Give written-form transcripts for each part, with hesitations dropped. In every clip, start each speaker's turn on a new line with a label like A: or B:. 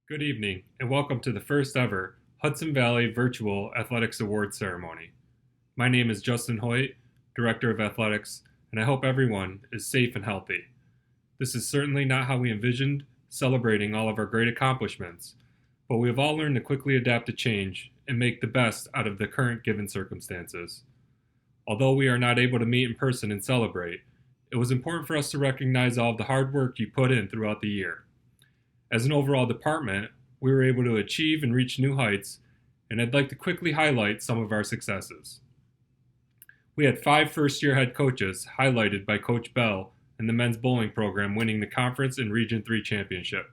A: Good evening, and welcome to the first ever Hudson Valley Virtual Athletics Awards Ceremony. My name is Justin Hoyt, Director of Athletics, and I hope everyone is safe and healthy. This is certainly not how we envisioned celebrating all of our great accomplishments, but we have all learned to quickly adapt to change and make the best out of the current given circumstances. Although we are not able to meet in person and celebrate, it was important for us to recognize all of the hard work you put in throughout the year. As an overall department, we were able to achieve and reach new heights, and I'd like to quickly highlight some of our successes. We had 5 first-year head coaches, highlighted by Coach Bell and the men's bowling program winning the conference and Region 3 championship.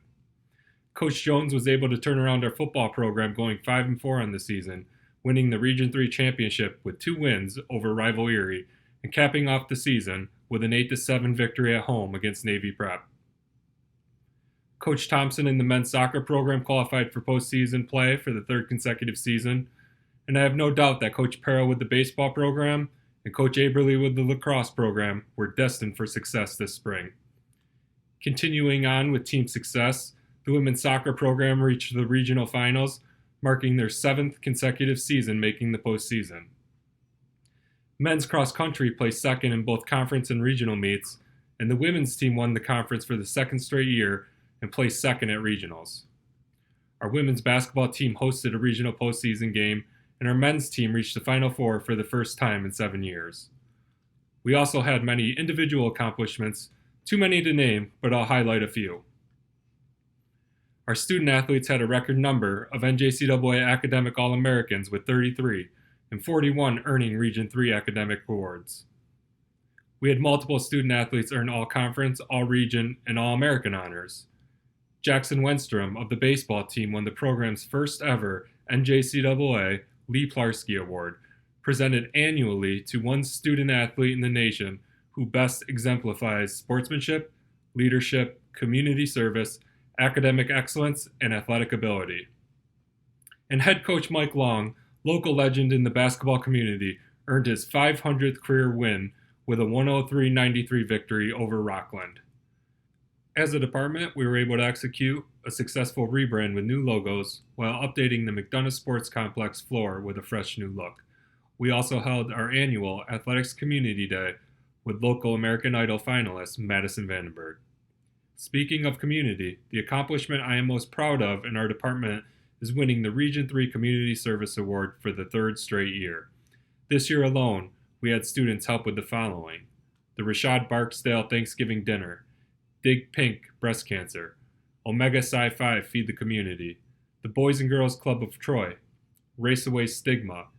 A: Coach Jones was able to turn around our football program going 5-4 on the season, winning the Region 3 championship with 2 wins over rival Erie and capping off the season with an 8-7 victory at home against Navy Prep. Coach Thompson and the men's soccer program qualified for postseason play for the 3rd consecutive season, and I have no doubt that Coach Perro with the baseball program and Coach Aberly with the lacrosse program were destined for success this spring. Continuing on with team success, the women's soccer program reached the regional finals, marking their 7th consecutive season making the postseason. Men's cross country placed second in both conference and regional meets, and the women's team won the conference for the 2nd straight year and placed second at regionals. Our women's basketball team hosted a regional postseason game, and our men's team reached the Final Four for the first time in 7 years. We also had many individual accomplishments, too many to name, but I'll highlight a few. Our student athletes had a record number of NJCAA Academic All-Americans with 33, and 41 earning Region 3 academic awards. We had multiple student athletes earn All-Conference, All-Region, and All-American honors. Jackson Wenstrom of the baseball team won the program's first ever NJCAA Lee Plarski Award, presented annually to one student athlete in the nation who best exemplifies sportsmanship, leadership, community service, academic excellence, and athletic ability. And head coach Mike Long, local legend in the basketball community, earned his 500th career win with a 103-93 victory over Rockland. As a department, we were able to execute a successful rebrand with new logos while updating the McDonough Sports Complex floor with a fresh new look. We also held our annual Athletics Community Day with local American Idol finalist Madison Vandenberg. Speaking of community, the accomplishment I am most proud of in our department is winning the Region 3 Community Service Award for the 3rd straight year. This year alone, we had students help with the following: the Rashad Barksdale Thanksgiving Dinner, Dig Pink Breast Cancer, Omega Psi Phi Feed the Community, the Boys and Girls Club of Troy, Race Away Stigma,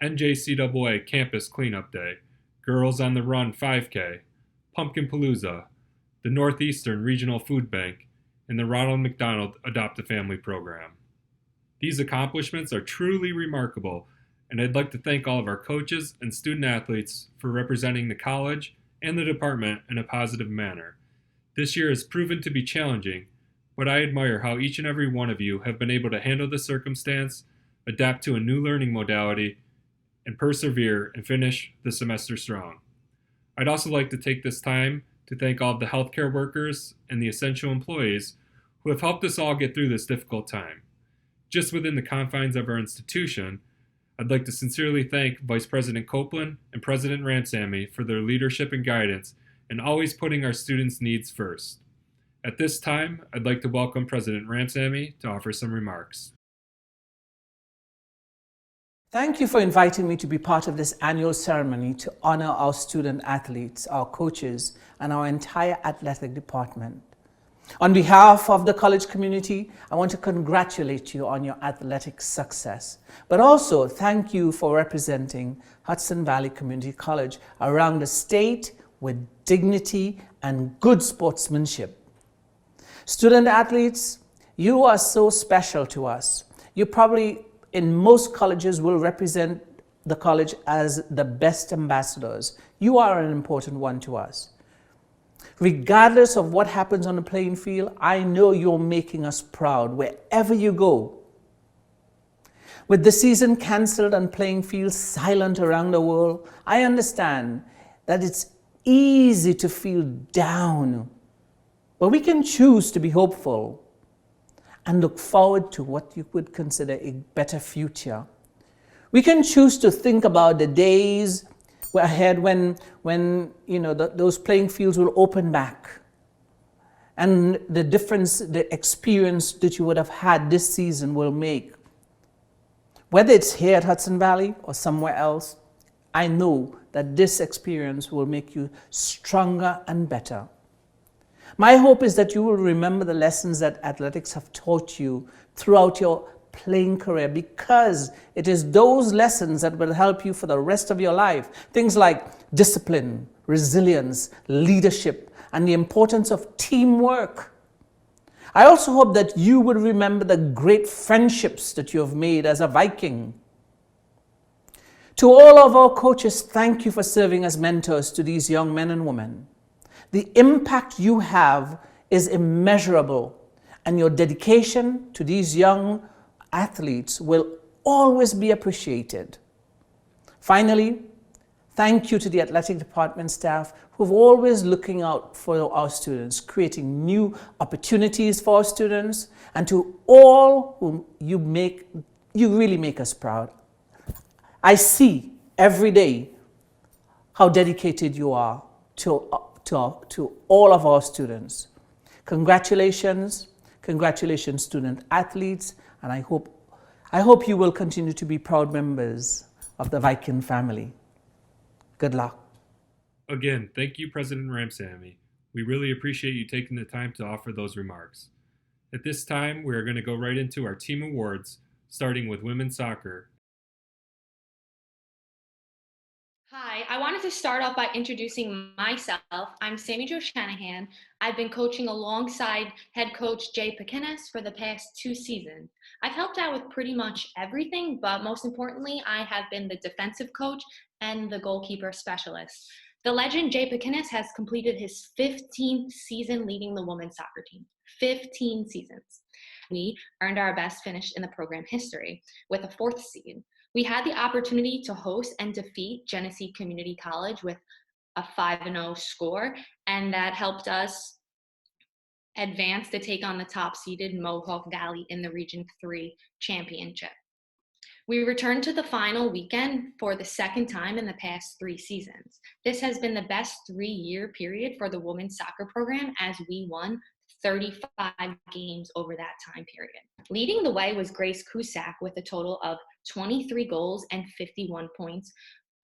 A: NJCAA Campus Cleanup Day, Girls on the Run 5K, Pumpkin Palooza, the Northeastern Regional Food Bank, and the Ronald McDonald Adopt-A-Family Program. These accomplishments are truly remarkable, and I'd like to thank all of our coaches and student athletes for representing the college and the department in a positive manner. This year has proven to be challenging, but I admire how each and every one of you have been able to handle the circumstance, adapt to a new learning modality, and persevere and finish the semester strong. I'd also like to take this time to thank all of the healthcare workers and the essential employees who have helped us all get through this difficult time. Just within the confines of our institution, I'd like to sincerely thank Vice President Copeland and President Ramsamy for their leadership and guidance and always putting our students' needs first. At this time, I'd like to welcome President Ramsamy to offer some remarks.
B: Thank you for inviting me to be part of this annual ceremony to honor our student athletes, our coaches, and our entire athletic department. On behalf of the college community, I want to congratulate you on your athletic success, but also thank you for representing Hudson Valley Community College around the state with dignity and good sportsmanship. Student athletes, you are so special to us. You probably, in most colleges, will represent the college as the best ambassadors. You are an important one to us. Regardless of what happens on the playing field, I know you're making us proud wherever you go. With the season canceled and playing fields silent around the world, I understand that it's easy to feel down, but we can choose to be hopeful. and look forward to what you would consider a better future. We can choose to think about the days ahead when those playing fields will open back, and the difference the experience that you would have had this season will make. Whether it's here at Hudson Valley or somewhere else, I know that this experience will make you stronger and better. My hope is that you will remember the lessons that athletics have taught you throughout your playing career, because it is those lessons that will help you for the rest of your life. Things like discipline, resilience, leadership, and the importance of teamwork. I also hope that you will remember the great friendships that you have made as a Viking. To all of our coaches, thank you for serving as mentors to these young men and women. The impact you have is immeasurable, and your dedication to these young athletes will always be appreciated. Finally, thank you to the athletic department staff who've always looking out for our students, creating new opportunities for our students, and to all whom you really make us proud. I see every day how dedicated you are to all of our students. Congratulations, student athletes, and I hope you will continue to be proud members of the Viking family. Good luck.
A: Again, thank you, President Ramsamy. We really appreciate you taking the time to offer those remarks. At this time, we are going to go right into our team awards, starting with women's soccer.
C: Hi, I wanted to start off by introducing myself. I'm Sammy Jo Shanahan. I've been coaching alongside head coach Jay Pekinis for the past 2 seasons. I've helped out with pretty much everything, but most importantly, I have been the defensive coach and the goalkeeper specialist. The legend Jay Pekinis has completed his 15th season leading the women's soccer team. 15 seasons. We earned our best finish in the program history with a 4th seed. We had the opportunity to host and defeat Genesee Community College with a 5-0 score, and that helped us advance to take on the top-seeded Mohawk Valley in the Region 3 championship. We returned to the final weekend for the 2nd time in the past 3 seasons. This has been the best 3-year period for the women's soccer program, as we won 35 games over that time period. Leading the way was Grace Cusack with a total of 23 goals and 51 points,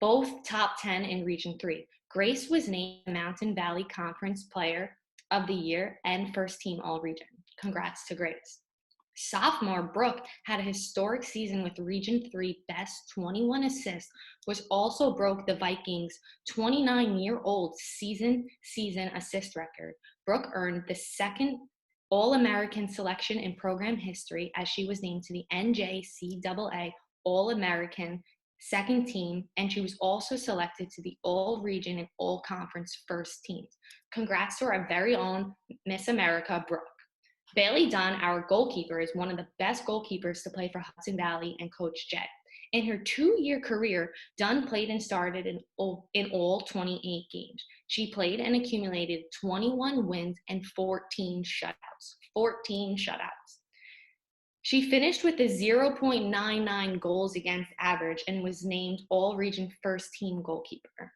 C: both top 10 in Region 3. Grace was named Mountain Valley Conference Player of the Year and First Team All-Region. Congrats to Grace. Sophomore Brooke had a historic season with Region 3 best 21 assists, which also broke the Vikings' 29-year-old season assist record. Brooke earned the 2nd All-American selection in program history, as she was named to the NJCAA All-American 2nd team, and she was also selected to the All-Region and All-Conference first teams. Congrats to our very own Miss America, Brooke. Bailey Dunn, our goalkeeper, is one of the best goalkeepers to play for Hudson Valley and Coach Jay. In her 2-year career, Dunn played and started in all 28 games. She played and accumulated 21 wins and 14 shutouts. 14 shutouts. She finished with a 0.99 goals against average and was named All-Region First Team Goalkeeper.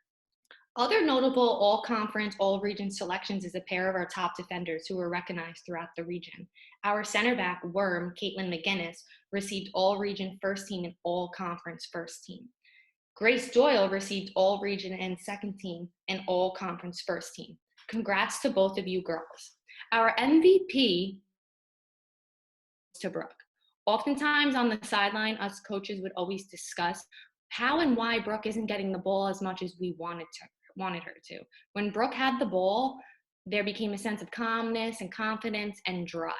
C: Other notable all-conference, all-region selections is a pair of our top defenders who were recognized throughout the region. Our center back, Worm, Caitlin McGinnis, received all-region first team and all-conference first team. Grace Doyle received all-region and 2nd team and all-conference first team. Congrats to both of you girls. Our MVP to Brooke. Oftentimes on the sideline, us coaches would always discuss how and why Brooke isn't getting the ball as much as we wanted her to. When Brooke had the ball, there became a sense of calmness and confidence and drive.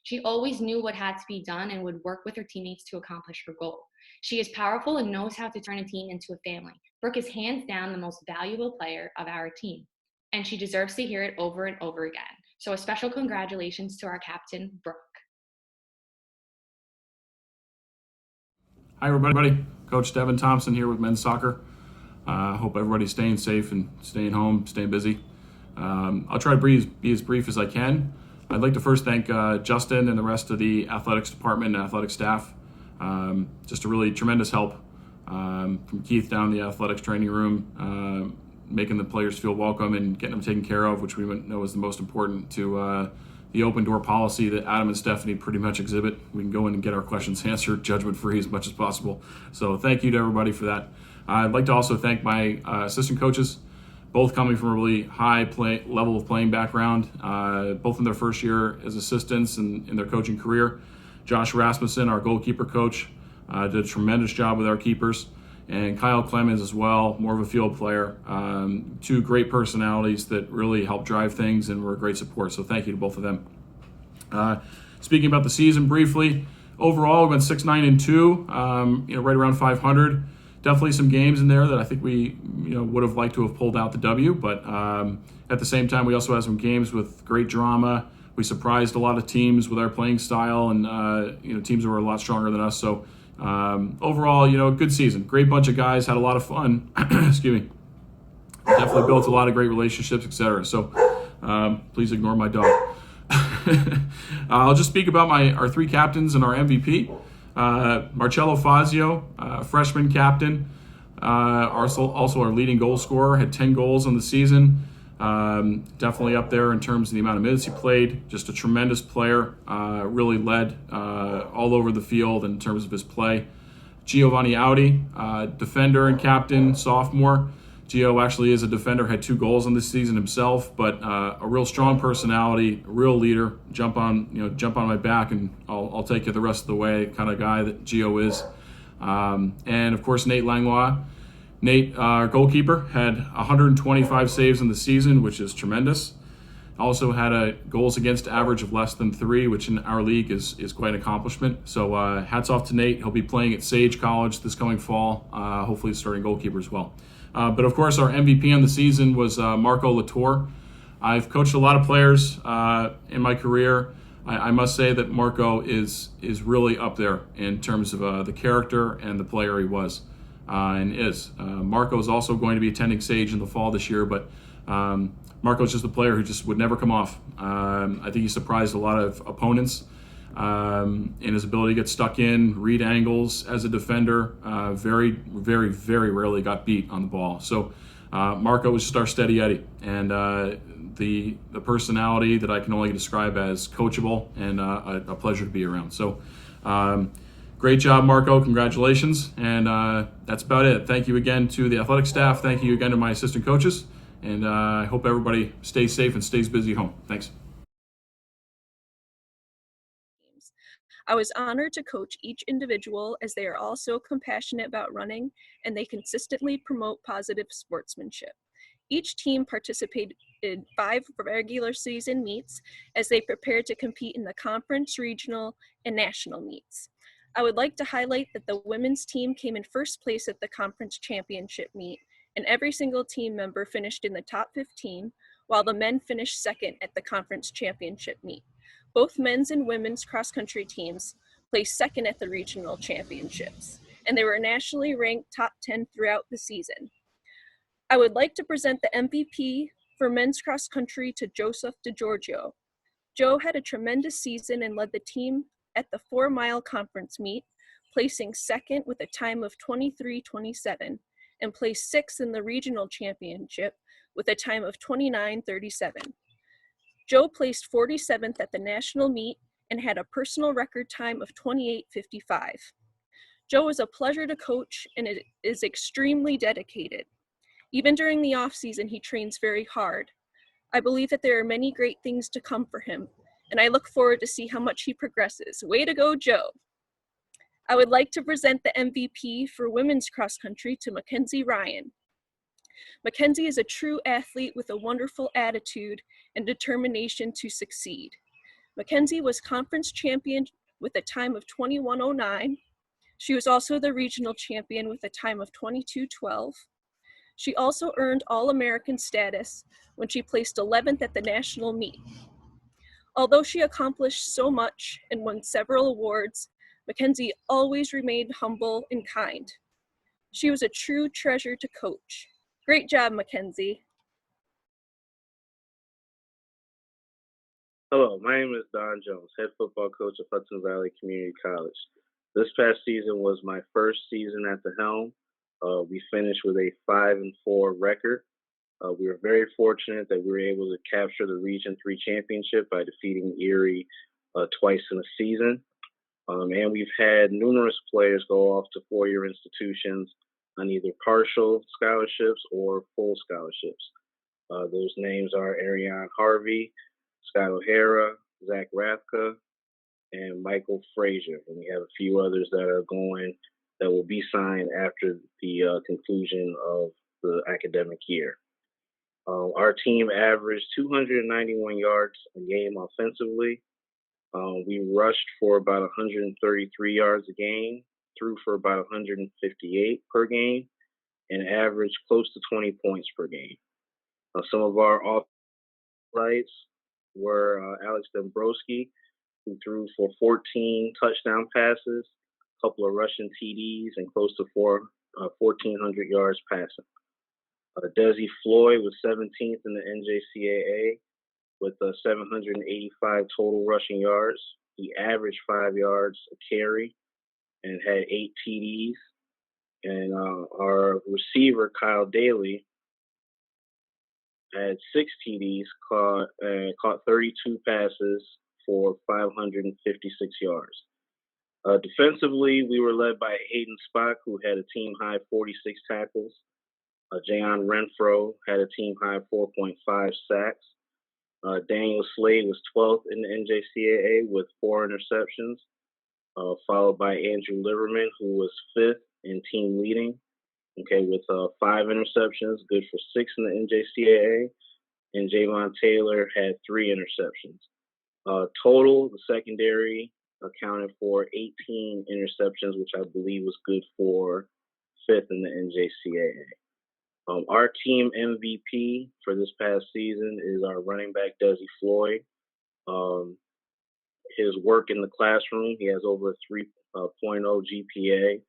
C: She always knew what had to be done and would work with her teammates to accomplish her goal. She is powerful and knows how to turn a team into a family. Brooke is hands down the most valuable player of our team, and she deserves to hear it over and over again. So a special congratulations to our captain, Brooke.
D: Hi everybody, Coach Devin Thompson here with men's soccer. Hope everybody's staying safe and staying home, staying busy. I'll try to be as brief as I can. I'd like to first thank Justin and the rest of the athletics department and athletic staff. Just a really tremendous help from Keith down in the athletics training room, making the players feel welcome and getting them taken care of, which we know is the most important, to the open door policy that Adam and Stephanie pretty much exhibit. We can go in and get our questions answered judgment free as much as possible. So thank you to everybody for that. I'd like to also thank my assistant coaches, both coming from a really high level of playing background, both in their first year as assistants and in their coaching career. Josh Rasmussen, our goalkeeper coach, did a tremendous job with our keepers. And Kyle Clemens as well, more of a field player. Two great personalities that really helped drive things and were a great support. So thank you to both of them. Speaking about the season briefly, overall we went 6-9-2, right around 500. Definitely some games in there that I think we would have liked to have pulled out the W, but at the same time we also had some games with great drama. We surprised a lot of teams with our playing style, and teams that were a lot stronger than us. So overall, good season. Great bunch of guys, had a lot of fun. Excuse me. Definitely built a lot of great relationships, etc. So please ignore my dog. I'll just speak about our three captains and our MVP. Marcello Fazio, freshman captain, also our leading goal scorer, had 10 goals on the season. Definitely up there in terms of the amount of minutes he played. Just a tremendous player, really led all over the field in terms of his play. Giovanni Audi, defender and captain, sophomore. Gio actually is a defender, had 2 goals on this season himself, but a real strong personality, a real leader. Jump on my back and I'll take you the rest of the way kind of guy that Gio is. And of course, Nate Langlois. Nate, our goalkeeper, had 125 saves in the season, which is tremendous. Also had a goals against average of less than 3, which in our league is quite an accomplishment. So hats off to Nate. He'll be playing at Sage College this coming fall, hopefully starting goalkeeper as well. But of course, our MVP on the season was Marco Latour. I've coached a lot of players in my career. I must say that Marco is really up there in terms of the character and the player he was and is. Marco is also going to be attending Sage in the fall this year, but Marco's just a player who just would never come off. I think he surprised a lot of opponents in his ability to get stuck in, read angles as a defender. Very, very, very rarely got beat on the ball. So Marco was just our steady Eddie, and the personality that I can only describe as coachable and a pleasure to be around. So great job, Marco. Congratulations. And that's about it. Thank you again to the athletic staff. Thank you again to my assistant coaches. And I hope everybody stays safe and stays busy at home. Thanks.
E: I was honored to coach each individual as they are all so compassionate about running and they consistently promote positive sportsmanship. Each team participated in 5 regular season meets as they prepared to compete in the conference, regional, and national meets. I would like to highlight that the women's team came in first place at the conference championship meet, and every single team member finished in the top 15, while the men finished second at the conference championship meet. Both men's and women's cross-country teams placed second at the regional championships, and they were nationally ranked top 10 throughout the season. I would like to present the MVP for men's cross-country to Joseph DeGiorgio. Joe had a tremendous season and led the team at the 4-mile conference meet, placing second with a time of 23:27, and placed 6th in the regional championship with a time of 29:37. Joe placed 47th at the national meet and had a personal record time of 28:55. Joe is a pleasure to coach and is extremely dedicated. Even during the off-season, he trains very hard. I believe that there are many great things to come for him, and I look forward to see how much he progresses. Way to go, Joe. I would like to present the MVP for women's cross country to Mackenzie Ryan. Mackenzie is a true athlete with a wonderful attitude and determination to succeed. Mackenzie was conference champion with a time of 21:09. She was also the regional champion with a time of 22:12. She also earned All-American status when she placed 11th at the national meet. Although she accomplished so much and won several awards, Mackenzie always remained humble and kind. She was a true treasure to coach. Great job, Mackenzie.
F: Hello, my name is Don Jones, head football coach of Hudson Valley Community College. This past season was my first season at the helm. We finished with a 5-4 record. We were very fortunate that we were able to capture the Region 3 championship by defeating Erie twice in a season. And we've had numerous players go off to four-year institutions on either partial scholarships or full scholarships. Those names are Ariane Harvey, Scott O'Hara, Zach Rathka, and Michael Frazier. And we have a few others that will be signed after the conclusion of the academic year. Our team averaged 291 yards a game offensively. We rushed for about 133 yards a game, threw for about 158 per game, and averaged close to 20 points per game. Some of our highlights were Alex Dombrowski, who threw for 14 touchdown passes, a couple of rushing TDs, and close to 1,400 yards passing. Desi Floyd was 17th in the NJCAA with 785 total rushing yards. He averaged 5 yards a carry and had 8 TDs. And our receiver, Kyle Daly, had 6 TDs, caught 32 passes for 556 yards. Defensively, we were led by Hayden Spock, who had a team-high 46 tackles. Jayon Renfro had a team-high 4.5 sacks. Daniel Slade was 12th in the NJCAA with 4 interceptions, followed by Andrew Liverman, who was 5th in team leading, with 5 interceptions, good for 6 in the NJCAA. And Javon Taylor had 3 interceptions. Total, the secondary accounted for 18 interceptions, which I believe was good for 5th in the NJCAA. Our team MVP for this past season is our running back, Desi Floyd. His work in the classroom, he has over a 3.0 GPA.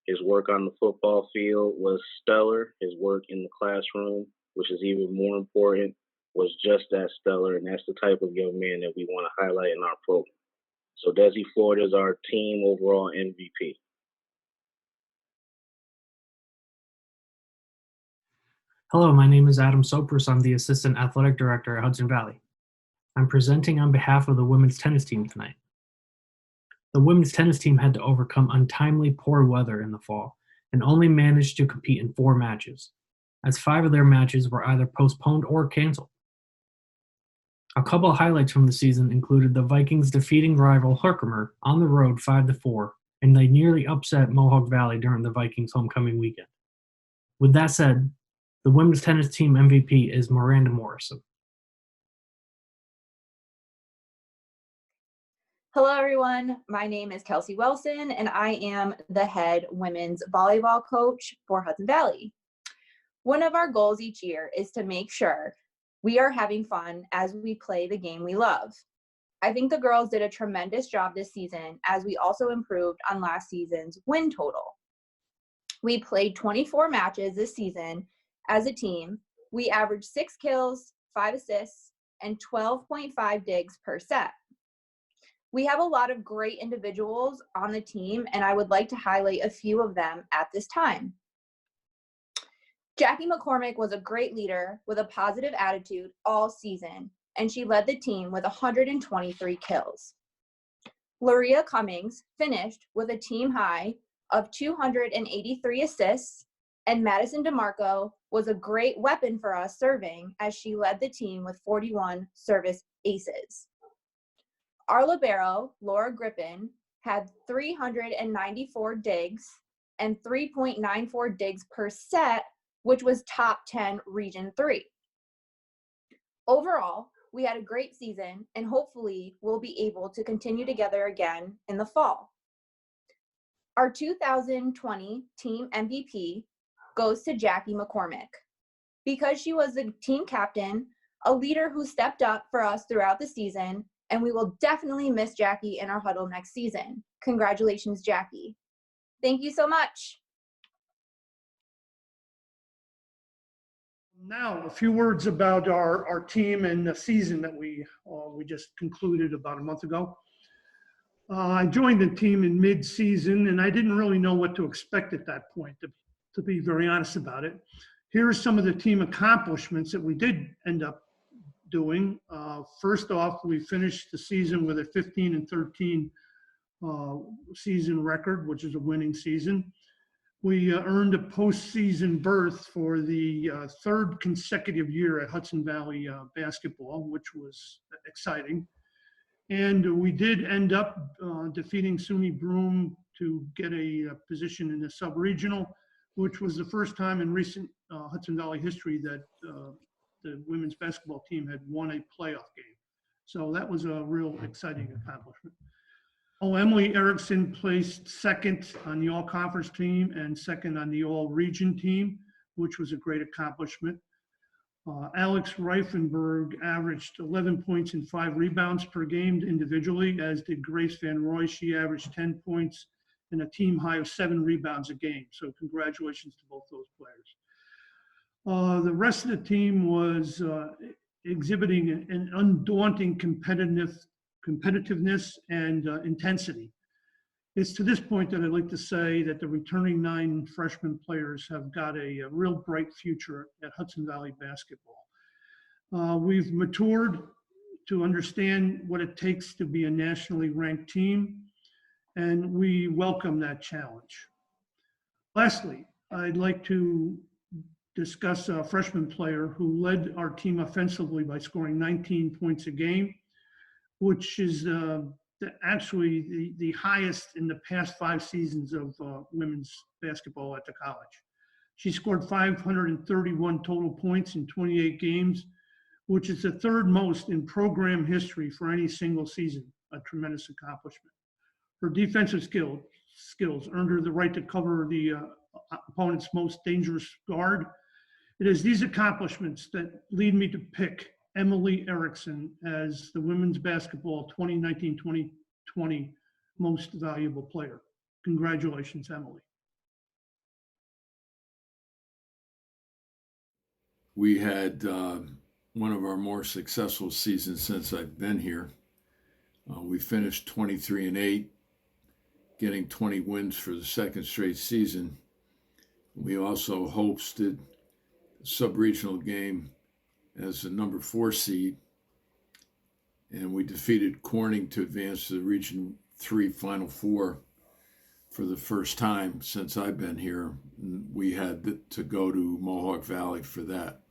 F: His work on the football field was stellar. His work in the classroom, which is even more important, was just as stellar, and that's the type of young man that we want to highlight in our program. So Desi Floyd is our team overall MVP.
G: Hello, my name is Adam Sopris. I'm the Assistant Athletic Director at Hudson Valley. I'm presenting on behalf of the women's tennis team tonight. The women's tennis team had to overcome untimely poor weather in the fall and only managed to compete in 4 matches, as 5 of their matches were either postponed or canceled. A couple of highlights from the season included the Vikings defeating rival Herkimer on the road 5-4, and they nearly upset Mohawk Valley during the Vikings homecoming weekend. With that said, the women's tennis team MVP is Miranda Morrison.
H: Hello, everyone. My name is Kelsey Wilson, and I am the head women's volleyball coach for Hudson Valley. One of our goals each year is to make sure we are having fun as we play the game we love. I think the girls did a tremendous job this season, as we also improved on last season's win total. We played 24 matches this season as a team. We averaged 6 kills, 5 assists, and 12.5 digs per set. We have a lot of great individuals on the team, and I would like to highlight a few of them at this time. Jackie McCormick was a great leader with a positive attitude all season, and she led the team with 123 kills. Loria Cummings finished with a team high of 283 assists, and Madison DeMarco was a great weapon for us serving, as she led the team with 41 service aces. Our libero, Laura Griffin, had 394 digs and 3.94 digs per set, which was top 10 Region 3. Overall, we had a great season, and hopefully we'll be able to continue together again in the fall. Our 2020 team MVP goes to Jackie McCormick, because she was the team captain, a leader who stepped up for us throughout the season, and we will definitely miss Jackie in our huddle next season. Congratulations, Jackie. Thank you so much.
I: Now, a few words about our team and the season that we just concluded about a month ago. I joined the team in mid-season, and I didn't really know what to expect at that point, to be very honest about it. Here are some of the team accomplishments that we did end up doing. First off, we finished the season with a 15-13 season record, which is a winning season. We earned a postseason berth for the third consecutive year at Hudson Valley basketball, which was exciting. And we did end up defeating SUNY Broome to get a position in the sub-regional, which was the first time in recent Hudson Valley history that the women's basketball team had won a playoff game. So that was a real exciting accomplishment. Emily Erickson placed second on the all-conference team and second on the all-region team, which was a great accomplishment. Alex Reifenberg averaged 11 points and 5 rebounds per game individually, as did Grace Van Roy. She averaged 10 points and a team high of 7 rebounds a game. So congratulations to both those players. The rest of the team was exhibiting an undaunting competitiveness and intensity. It's to this point that I'd like to say that the returning 9 freshman players have got a real bright future at Hudson Valley basketball. We've matured to understand what it takes to be a nationally ranked team, and we welcome that challenge. Lastly, I'd like to discuss a freshman player who led our team offensively by scoring 19 points a game, which is actually the highest in the past 5 seasons of women's basketball at the college. She scored 531 total points in 28 games, which is the 3rd most in program history for any single season, a tremendous accomplishment. Her defensive skills earned her the right to cover the opponent's most dangerous guard. It is these accomplishments that lead me to pick Emily Erickson as the women's basketball 2019-2020 most valuable player. Congratulations, Emily.
J: We had one of our more successful seasons since I've been here. We finished 23-8, getting 20 wins for the 2nd straight season. We also hosted a sub-regional game as the number 4 seed, and we defeated Corning to advance to the Region 3 Final Four for the first time since I've been here. We had to go to Mohawk Valley for that.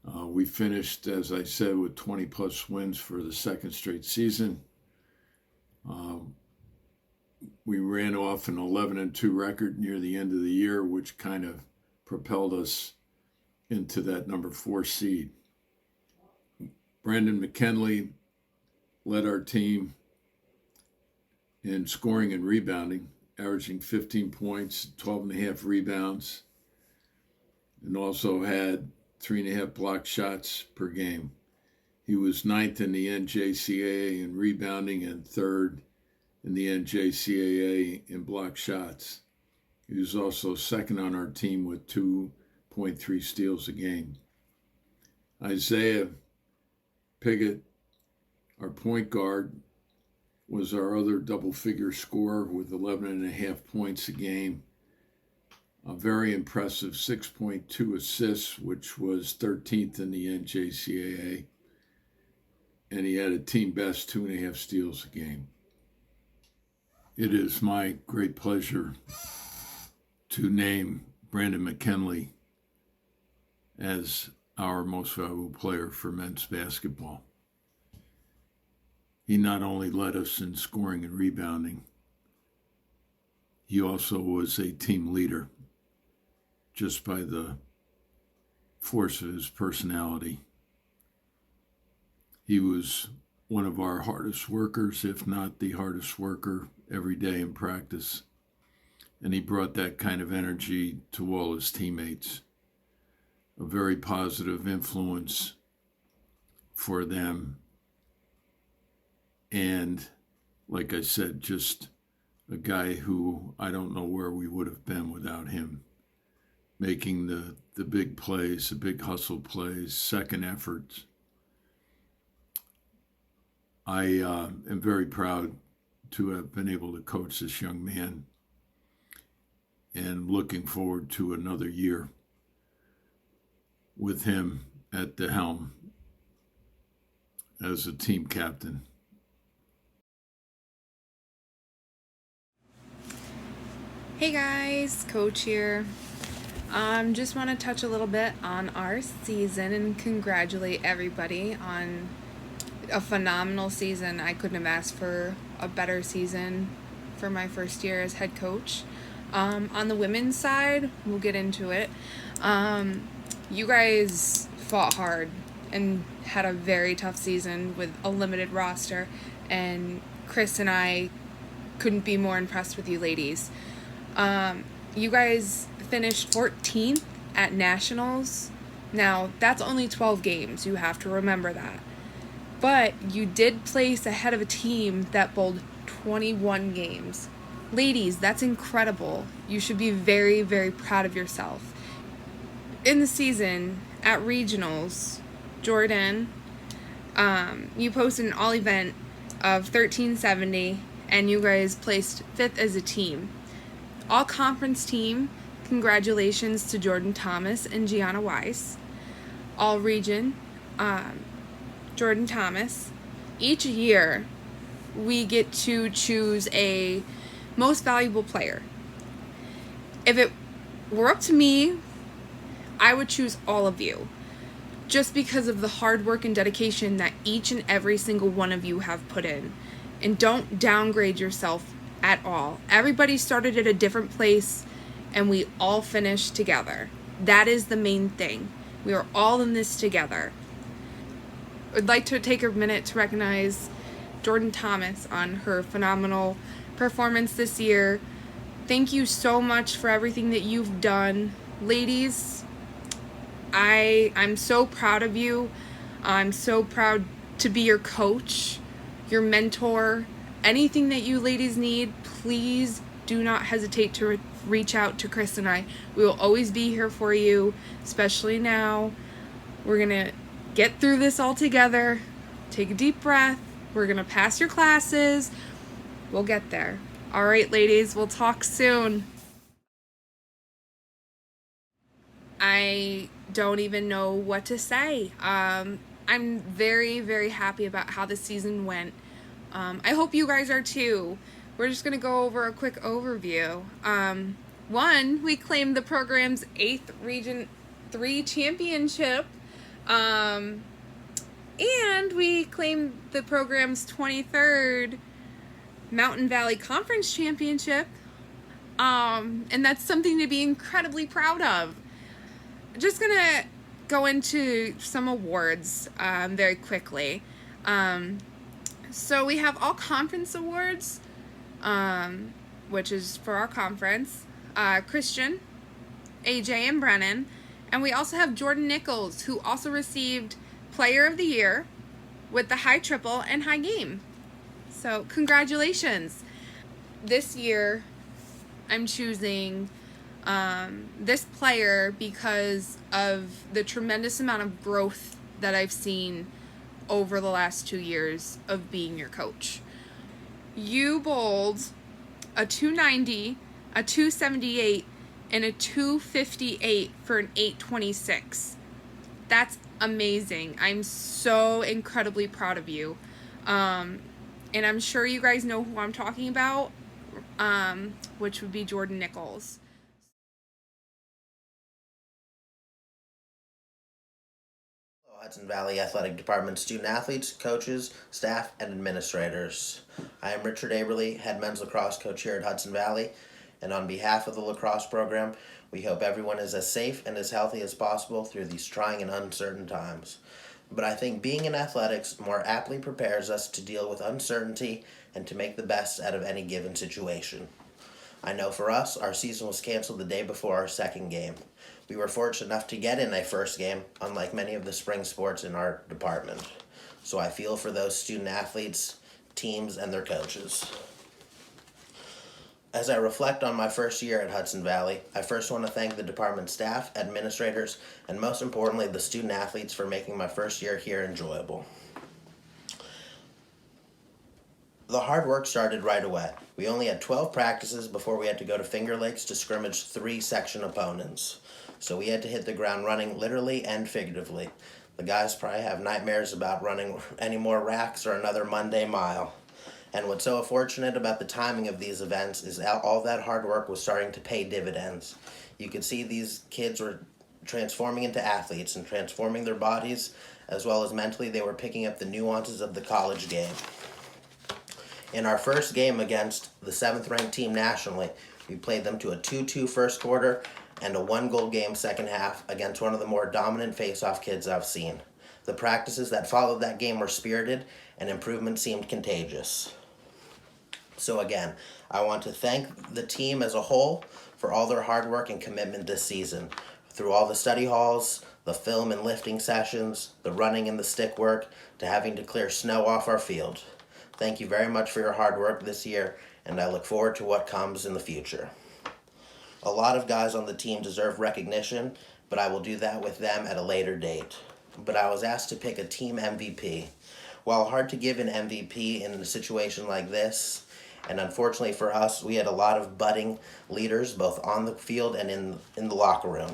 J: We finished, as I said, with 20 plus wins for the 2nd straight season. We ran off an 11-2 record near the end of the year, which kind of propelled us into that number 4 seed. Brandon McKinley led our team in scoring and rebounding, averaging 15 points, 12.5 rebounds, and also had 3.5 block shots per game. He was 9th in the NJCAA in rebounding and 3rd in the NJCAA in block shots. He was also 2nd on our team with 2.3 steals a game. Isaiah Piggott, our point guard, was our other double-figure scorer with 11.5 points a game. A very impressive 6.2 assists, which was 13th in the NJCAA. And he had a team best 2.5 steals a game. It is my great pleasure to name Brandon McKinley as our most valuable player for men's basketball. He not only led us in scoring and rebounding, he also was a team leader just by the force of his personality. He was one of our hardest workers, if not the hardest worker, every day in practice. And he brought that kind of energy to all his teammates. A very positive influence for them. And like I said, just a guy who I don't know where we would have been without him. making the big plays, the big hustle plays, second efforts. I am very proud to have been able to coach this young man and looking forward to another year with him at the helm as a team captain.
K: Hey guys, Coach here. Just want to touch a little bit on our season and congratulate everybody on a phenomenal season. I couldn't have asked for a better season for my first year as head coach. On the women's side, we'll get into it. You guys fought hard and had a very tough season with a limited roster, and Chris and I couldn't be more impressed with you ladies. You guys finished 14th at Nationals. Now, that's only 12 games. You have to remember that. But you did place ahead of a team that bowled 21 games. Ladies, that's incredible. You should be very, very proud of yourself. In the season, at regionals, Jordan, you posted an all event of 1370, and you guys placed 5th as a team. All conference team, congratulations to Jordan Thomas and Gianna Weiss. All region, Jordan Thomas. Each year, we get to choose a most valuable player. If it were up to me, I would choose all of you, just because of the hard work and dedication that each and every single one of you have put in. And don't downgrade yourself at all. Everybody started at a different place, and we all finished together. That is the main thing. We are all in this together. I'd like to take a minute to recognize Jordan Thomas on her phenomenal performance this year. Thank you so much for everything that you've done. Ladies, I'm so proud of you. I'm so proud to be your coach, your mentor. Anything that you ladies need, please do not hesitate to reach out to Chris and I. We will always be here for you, especially now. We're going to get through this all together. Take a deep breath. We're going to pass your classes. We'll get there. All right, ladies, we'll talk soon. I don't even know what to say. I'm very, very happy about how the season went. I hope you guys are too. We're just going to go over a quick overview. One, we claimed the program's 8th Region 3 championship. And we claimed the program's 23rd Mountain Valley Conference Championship. And that's something to be incredibly proud of. Just going to go into some awards very quickly. So we have all conference awards, which is for our conference, Christian, AJ, and Brennan. And we also have Jordan Nichols, who also received Player of the Year with the high triple and high game. So congratulations. This year, I'm choosing this player because of the tremendous amount of growth that I've seen over the last 2 years of being your coach. You bowled a 290, a 278, and a 258 for an 826. That's amazing. I'm so incredibly proud of you. And I'm sure you guys know who I'm talking about, which would be Jordan Nichols.
L: Hudson Valley Athletic Department student athletes, coaches, staff, and administrators. I am Richard Aberly, head men's lacrosse coach here at Hudson Valley, and on behalf of the lacrosse program, we hope everyone is as safe and as healthy as possible through these trying and uncertain times. But I think being in athletics more aptly prepares us to deal with uncertainty and to make the best out of any given situation. I know for us, our season was canceled the day before our second game. We were fortunate enough to get in a first game, unlike many of the spring sports in our department. So I feel for those student athletes, teams, and their coaches. As I reflect on my first year at Hudson Valley, I first want to thank the department staff, administrators, and most importantly, the student athletes for making my first year here enjoyable. The hard work started right away. We only had 12 practices before we had to go to Finger Lakes to scrimmage 3 section opponents. So we had to hit the ground running literally and figuratively. The guys probably have nightmares about running any more racks or another Monday mile. And what's so fortunate about the timing of these events is all that hard work was starting to pay dividends. You could see these kids were transforming into athletes and transforming their bodies, as well as mentally they were picking up the nuances of the college game. In our first game against the 7th ranked team nationally, we played them to a 2-2 first quarter and a 1-goal game second half against one of the more dominant face-off kids I've seen. The practices that followed that game were spirited and improvement seemed contagious. So again, I want to thank the team as a whole for all their hard work and commitment this season. Through all the study halls, the film and lifting sessions, the running and the stick work, to having to clear snow off our field. Thank you very much for your hard work this year, and I look forward to what comes in the future. A lot of guys on the team deserve recognition, but I will do that with them at a later date. But I was asked to pick a team MVP. While hard to give an MVP in a situation like this, and unfortunately for us, we had a lot of budding leaders, both on the field and in the locker room.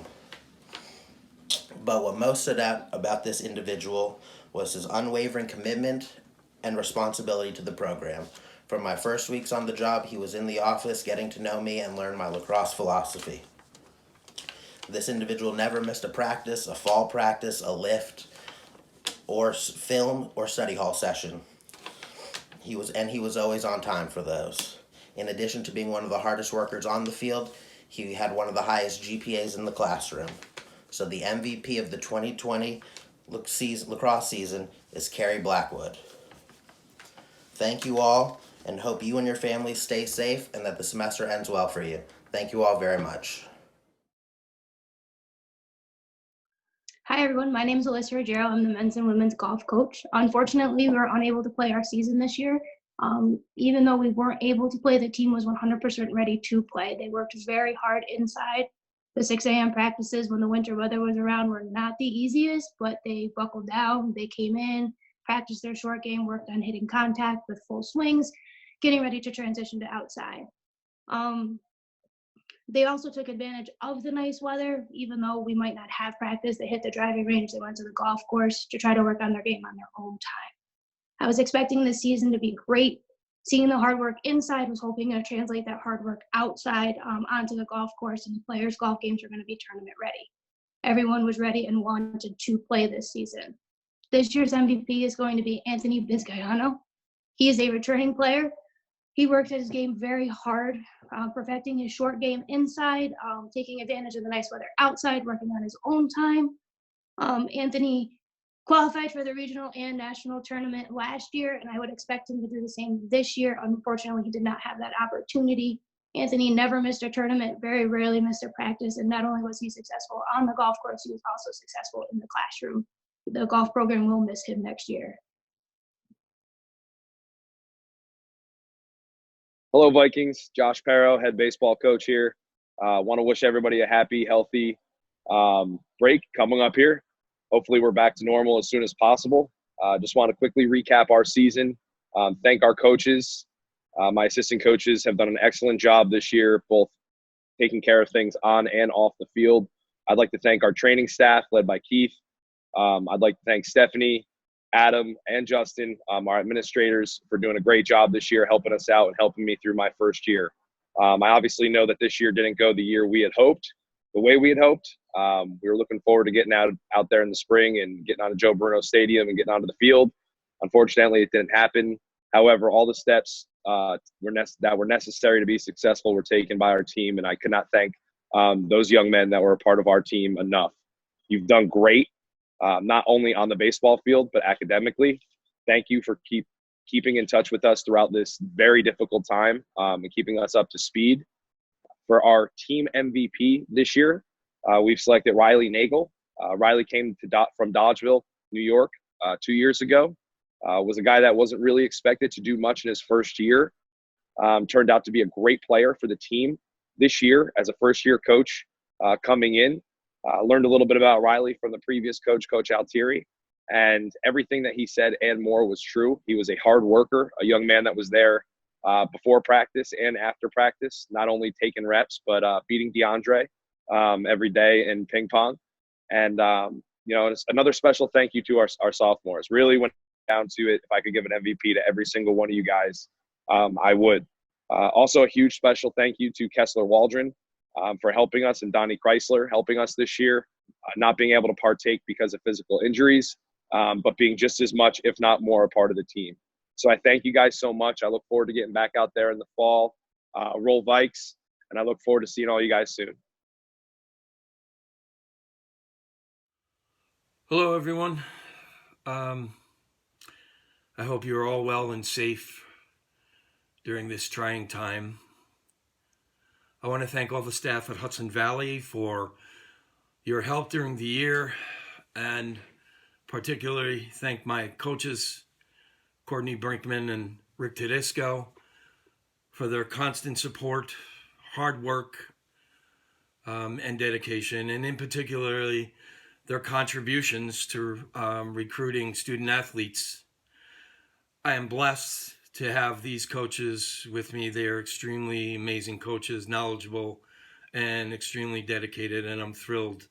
L: But what most stood out about this individual was his unwavering commitment and responsibility to the program. From my first weeks on the job, he was in the office getting to know me and learn my lacrosse philosophy. This individual never missed a practice, a fall practice, a lift, or film or study hall session. He was always on time for those. In addition to being one of the hardest workers on the field, he had one of the highest GPAs in the classroom. So the MVP of the 2020 lacrosse season is Carrie Blackwood. Thank you all, and hope you and your families stay safe and that the semester ends well for you. Thank you all very much.
M: Hi everyone, my name is Alyssa Ruggiero. I'm the men's and women's golf coach. Unfortunately, we were unable to play our season this year. Even though we weren't able to play, the team was 100% ready to play. They worked very hard inside. The 6 a.m. practices when the winter weather was around were not the easiest, but they buckled down. They came in, practiced their short game, worked on hitting contact with full swings, getting ready to transition to outside. They also took advantage of the nice weather. Even though we might not have practice, they hit the driving range, they went to the golf course to try to work on their game on their own time. I was expecting this season to be great. Seeing the hard work inside, was hoping to translate that hard work outside onto the golf course, and the players' golf games are going to be tournament ready. Everyone was ready and wanted to play this season. This year's MVP is going to be Anthony Vizcaino. He is a returning player. He worked at his game very hard, perfecting his short game inside, taking advantage of the nice weather outside, working on his own time. Anthony qualified for the regional and national tournament last year, and I would expect him to do the same this year. Unfortunately, he did not have that opportunity. Anthony never missed a tournament, very rarely missed a practice, and not only was he successful on the golf course, he was also successful in the classroom. The golf program will miss him next year.
N: Hello, Vikings. Josh Perro, head baseball coach here. Want to wish everybody a happy, healthy break coming up here. Hopefully we're back to normal as soon as possible. Just want to quickly recap our season. Thank our coaches. My assistant coaches have done an excellent job this year, both taking care of things on and off the field. I'd like to thank our training staff led by Keith. I'd like to thank Stephanie, Adam, and Justin, our administrators, for doing a great job this year, helping us out and helping me through my first year. I obviously know that this year didn't go the year we had hoped, the way we had hoped. We were looking forward to getting out there in the spring and getting onto Joe Bruno Stadium and getting onto the field. Unfortunately, it didn't happen. However, all the steps that were necessary to be successful were taken by our team, and I could not thank those young men that were a part of our team enough. You've done great. Not only on the baseball field, but academically. Thank you for keeping in touch with us throughout this very difficult time and keeping us up to speed. For our team MVP this year, we've selected Riley Nagel. Riley came from Dodgeville, New York, 2 years ago. Was a guy that wasn't really expected to do much in his first year. Turned out to be a great player for the team this year as a first-year coach coming in. Learned a little bit about Riley from the previous coach, Coach Altieri, and everything that he said and more was true. He was a hard worker, a young man that was there before practice and after practice, not only taking reps, but beating DeAndre every day in ping pong. And, it's another special thank you to our sophomores. Really went down to it. If I could give an MVP to every single one of you guys, I would. Also, a huge special thank you to Kessler Waldron for helping us, and Donnie Chrysler helping us this year, not being able to partake because of physical injuries, but being just as much, if not more, a part of the team. So I thank you guys so much. I look forward to getting back out there in the fall. Roll Vikes, and I look forward to seeing all you guys soon.
O: Hello, everyone. I hope you're all well and safe during this trying time. I want to thank all the staff at Hudson Valley for your help during the year, and particularly thank my coaches, Courtney Brinkman and Rick Tedesco, for their constant support, hard work, and dedication, and in particularly their contributions to recruiting student athletes. I am blessed to have these coaches with me. They are extremely amazing coaches, knowledgeable, and extremely dedicated, and I'm thrilled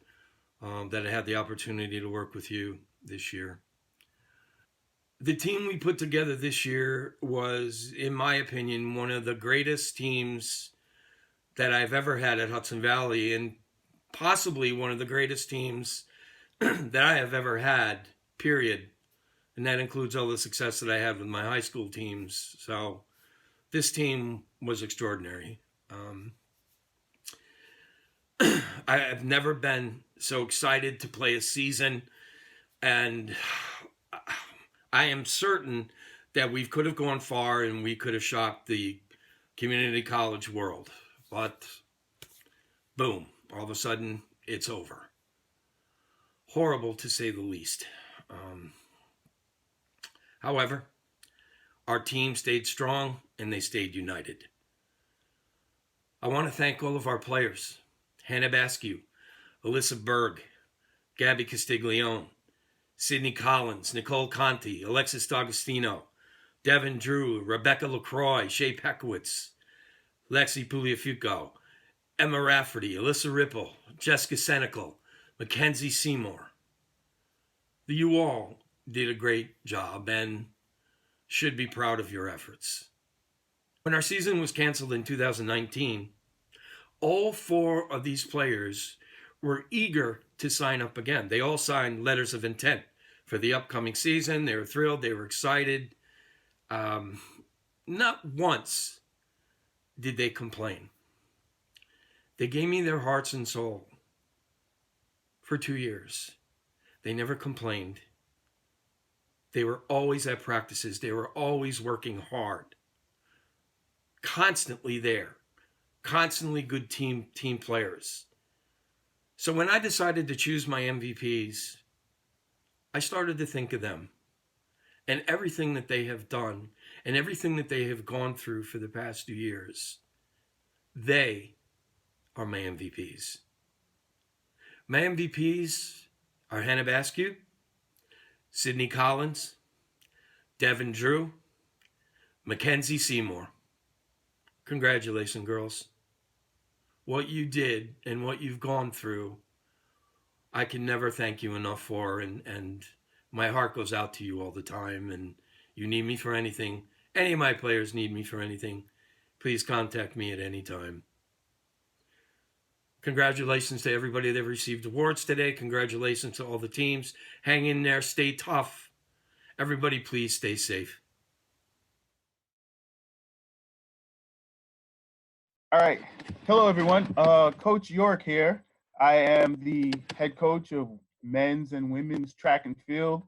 O: that I had the opportunity to work with you this year. The team we put together this year was, in my opinion, one of the greatest teams that I've ever had at Hudson Valley, and possibly one of the greatest teams that I have ever had, period. And that includes all the success that I had with my high school teams. So this team was extraordinary. I have never been so excited to play a season, and I am certain that we could have gone far and we could have shocked the community college world. But boom, all of a sudden it's over. Horrible to say the least. However, our team stayed strong and they stayed united. I want to thank all of our players: Hannah Baskew, Alyssa Berg, Gabby Castiglione, Sydney Collins, Nicole Conti, Alexis D'Agostino, Devin Drew, Rebecca LaCroix, Shay Pekowitz, Lexi Pugliafuco, Emma Rafferty, Alyssa Ripple, Jessica Senecal, Mackenzie Seymour. You all did a great job and should be proud of your efforts. When our season was canceled in 2019, all 4 of these players were eager to sign up again. They all signed letters of intent for the upcoming season. They were thrilled. They were excited. Not once did they complain. They gave me their hearts and soul for 2 years. They never complained. They were always at practices. They were always working hard. Constantly there. Constantly good team players. So when I decided to choose my MVPs, I started to think of them and everything that they have done and everything that they have gone through for the past 2 years. They are my MVPs. My MVPs are Hannah Baskew, Sydney Collins, Devin Drew, Mackenzie Seymour. Congratulations, girls. What you did and what you've gone through, I can never thank you enough for, and my heart goes out to you all the time. And you need me for anything, any of my players need me for anything, please contact me at any time. Congratulations to everybody that received awards today. Congratulations to all the teams. Hang in there. Stay tough. Everybody, please stay safe.
P: All right. Hello, everyone. Coach York here. I am the head coach of men's and women's track and field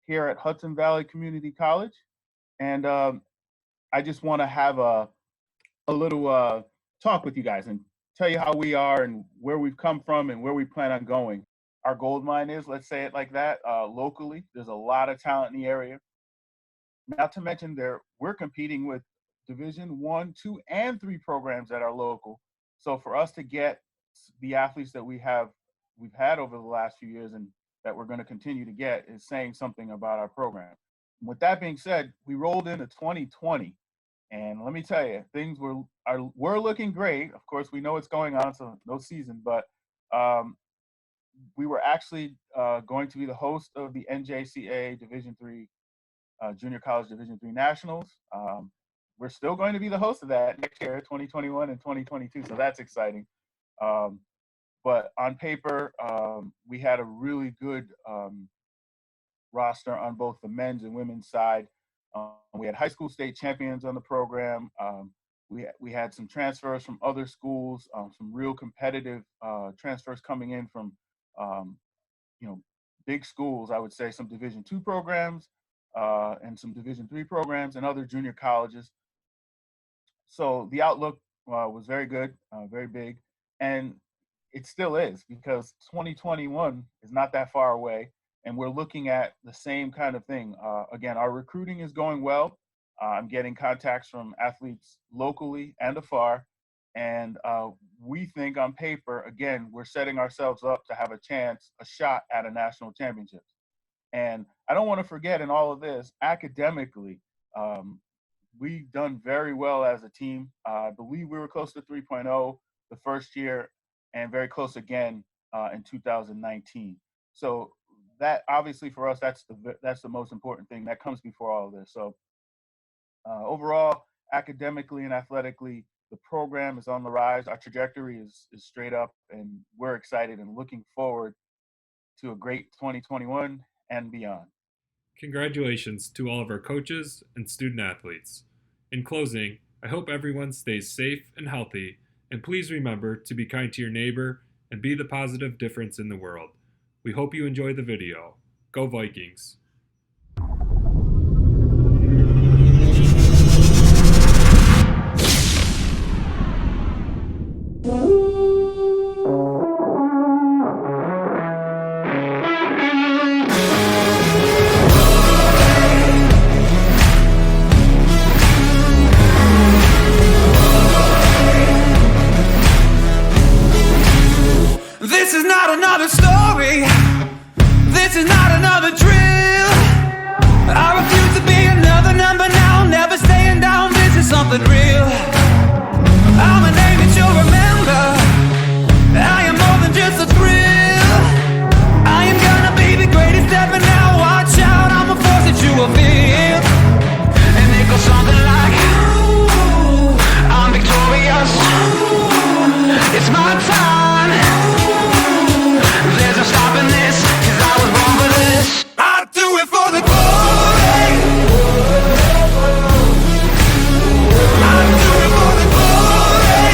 P: here at Hudson Valley Community College. And I just want to have a little talk with you guys and tell you how we are and where we've come from and where we plan on going. Our gold mine is, let's say it like that, locally. There's a lot of talent in the area. Not to mention we're competing with Division 1, 2, and 3 programs that are local. So for us to get the athletes that we've had over the last few years and that we're going to continue to get is saying something about our program. With that being said, we rolled into 2020, and let me tell you, things were looking great. Of course, we know what's going on, so no season, but we were actually going to be the host of the NJCAA Division III Junior College Division III Nationals. We're still going to be the host of that next year, 2021 and 2022, so that's exciting. But on paper, we had a really good roster on both the men's and women's side. We had high school state champions on the program. We had some transfers from other schools, some real competitive transfers coming in from, big schools, I would say, some Division II programs and some Division III programs and other junior colleges. So the outlook was very good, very big. And it still is, because 2021 is not that far away, and we're looking at the same kind of thing. Again, our recruiting is going well. I'm getting contacts from athletes locally and afar, and we think on paper, again, we're setting ourselves up to have a shot at a national championship. And I don't want to forget in all of this, academically, we've done very well as a team. I believe we were close to 3.0 the first year, and very close again in 2019. So that obviously for us, that's the most important thing that comes before all of this. So overall, academically and athletically, the program is on the rise. Our trajectory is straight up, and we're excited and looking forward to a great 2021 and beyond.
A: Congratulations to all of our coaches and student athletes. In closing, I hope everyone stays safe and healthy. And please remember to be kind to your neighbor and be the positive difference in the world. We hope you enjoy the video. Go Vikings!
Q: This is not another story. This is not another drill. I refuse to be another number now. Never staying down. This is something real. I'm a name that you'll remember. I am more than just a thrill. I am gonna be the greatest ever now. Watch out, I'm a force that you will feel. And it goes something like, ooh, I'm victorious. It's my time. There's no stopping this, 'cause I was born for this. I do it for the glory. I do it for the glory.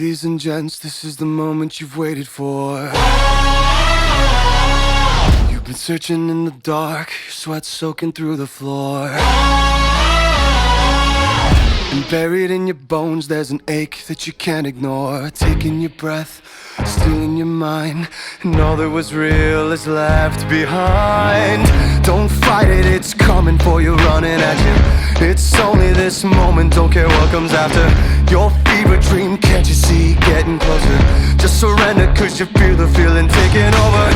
R: Ladies and gents, this is the moment you've waited for. You've been searching in the dark, your sweat soaking through the floor. And buried in your bones, there's an ache that you can't ignore. Taking your breath, stealing your mind, and all that was real is left behind. Don't fight it, it's coming for you, running at you. It's only this moment, don't care what comes after. Your fever dream, can't you see, getting closer? Just surrender, cause you feel the feeling taking over.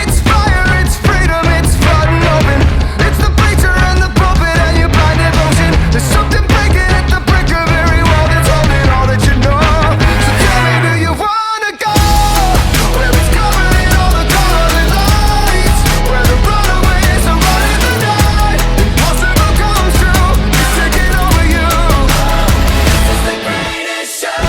R: It's fire, it's freedom, it's flooding open. It's the preacher and the pulpit and your blind devotion. There's something breaking at the brick of every wall that's holding all that you know. So tell me, do you wanna go where it's covered in all the colored lights, where the runaways are running the night? Impossible comes true, it's taking over you. This is the greatest show.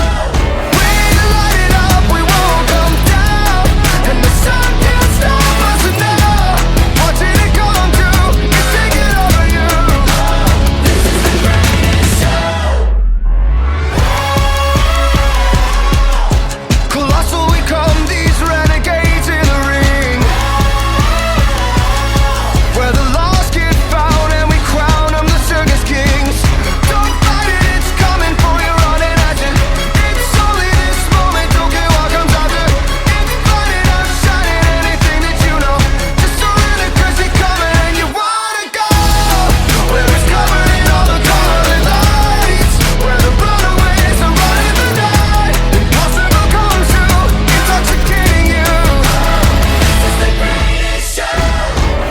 R: We light it up, we won't come down, and the sun can't stop us now. Watching it come true, it's taking over you. This is the greatest show. Colossal we come, these renegades in the ring, where the lost get found and we crown them the circus kings. Don't fight it, it's coming for you, running at you. It's only this moment, don't care what comes after. It's burning, outshining anything that you know. Just surrender, cause it's coming and you wanna go where it's covered in all the colored lights, where the runaways are running the night. Impossible comes true, intoxicating you. This is the greatest show.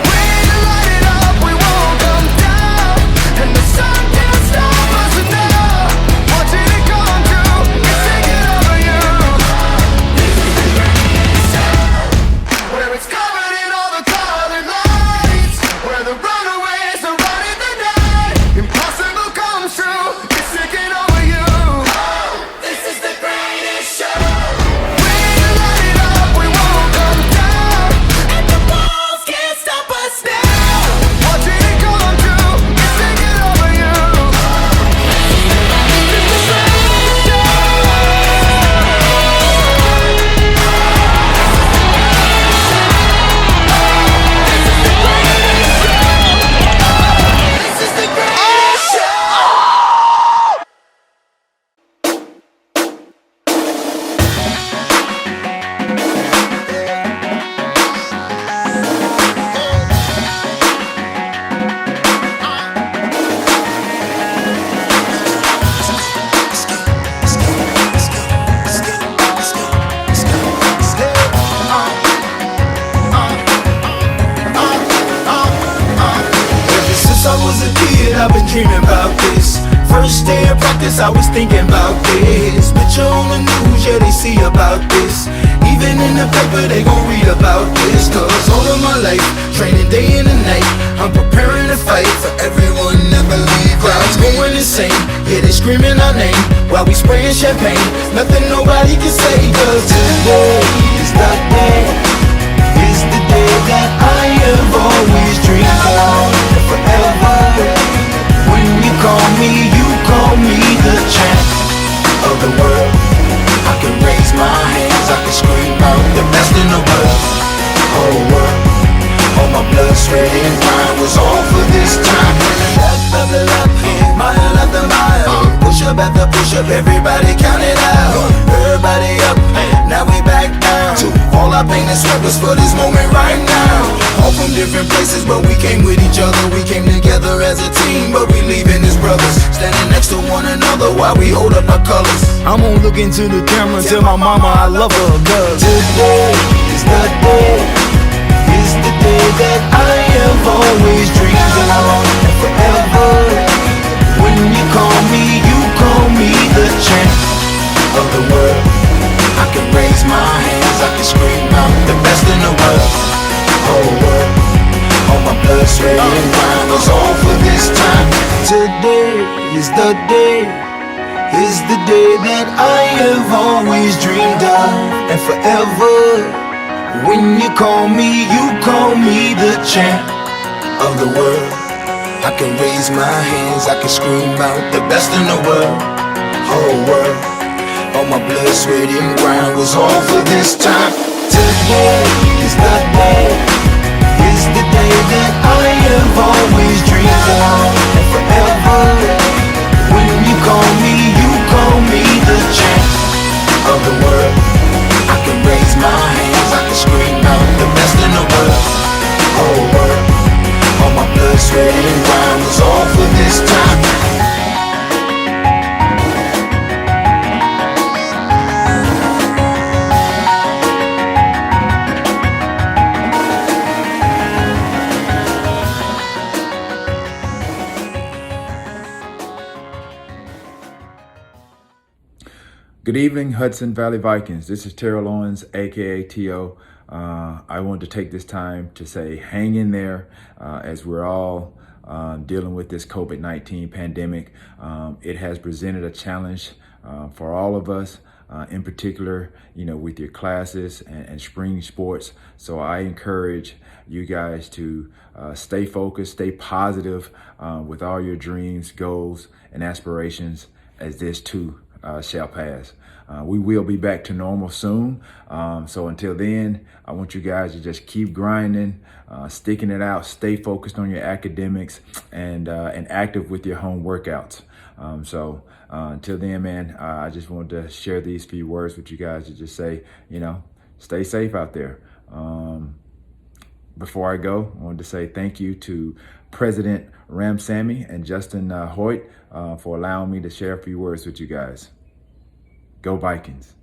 R: We light it up, we won't come down, and the sun can't stop us now. Watching it come true, it's taking over you. This is the greatest show. Where it's covered in all the colored lights, where the runaways are running the night. Impossible comes true, it's taking over you. This is the greatest show. We light it up, we won't come down, and the walls can't stop us now. Watching it come true, it's taking over you. This is the greatest show. This is the greatest show.
Q: Ever since I was a kid, I've been dreaming about this. First day of practice, I was thinking about this. Picture on the news, yeah, they see about this. Even in the paper, they gon' read about this. Cause all of my life, training day and night, I'm preparing to fight for everyone that believe. Crowds going insane, yeah, they screaming our name while we spraying champagne. Nothing nobody can say, cause today is the day. Is the day that I have always dreamed of. Forever, when you call me the champ of the world. I can raise my hands, I can scream out the best in the world. Whole world, all my blood, sweat and grind was all for this time. Level up, mile after mile, push up after push up, everybody count it out. Everybody up, now we back down. All our pain and sweat was for this moment right now. All from different places, but we came with each other. We came together as a team, but we leaving as brothers. Standing next to one another while we hold up our colors. I'm gonna look into the camera and tell my mama I love her, cause today is the day. Is the day that I have always dreamed of. And forever, when you call me the champ of the world. I can raise my hands, I can scream out the best in the world. Whole world, all my blood, sweat and grind was all for this time. Today is the day. Is the day that I have always dreamed of. And forever, when you call me the champ of the world. I can raise my hands, I can scream out the best in the world. Whole world,
R: All my blood, sweat, and grind was all for this time. Today is the day. It's the day that I have always dreamed of. And forever, when you call me the champ of the world. I can raise my hands, I can scream out the best in the world. Whole world. All my blood, sweat, and grind was all for this time.
S: Good evening, Hudson Valley Vikings. This is Terrell Owens, aka T.O. I wanted to take this time to say hang in there as we're all dealing with this COVID-19 pandemic. It has presented a challenge for all of us, in particular, with your classes and spring sports. So I encourage you guys to stay focused, stay positive with all your dreams, goals, and aspirations, as this too shall pass. We will be back to normal soon. So until then, I want you guys to just keep grinding, sticking it out, stay focused on your academics, and active with your home workouts. So until then, man, I just wanted to share these few words with you guys to just say, stay safe out there. Before I go, I wanted to say thank you to President Ramsamy and Justin Hoyt for allowing me to share a few words with you guys. Go Vikings.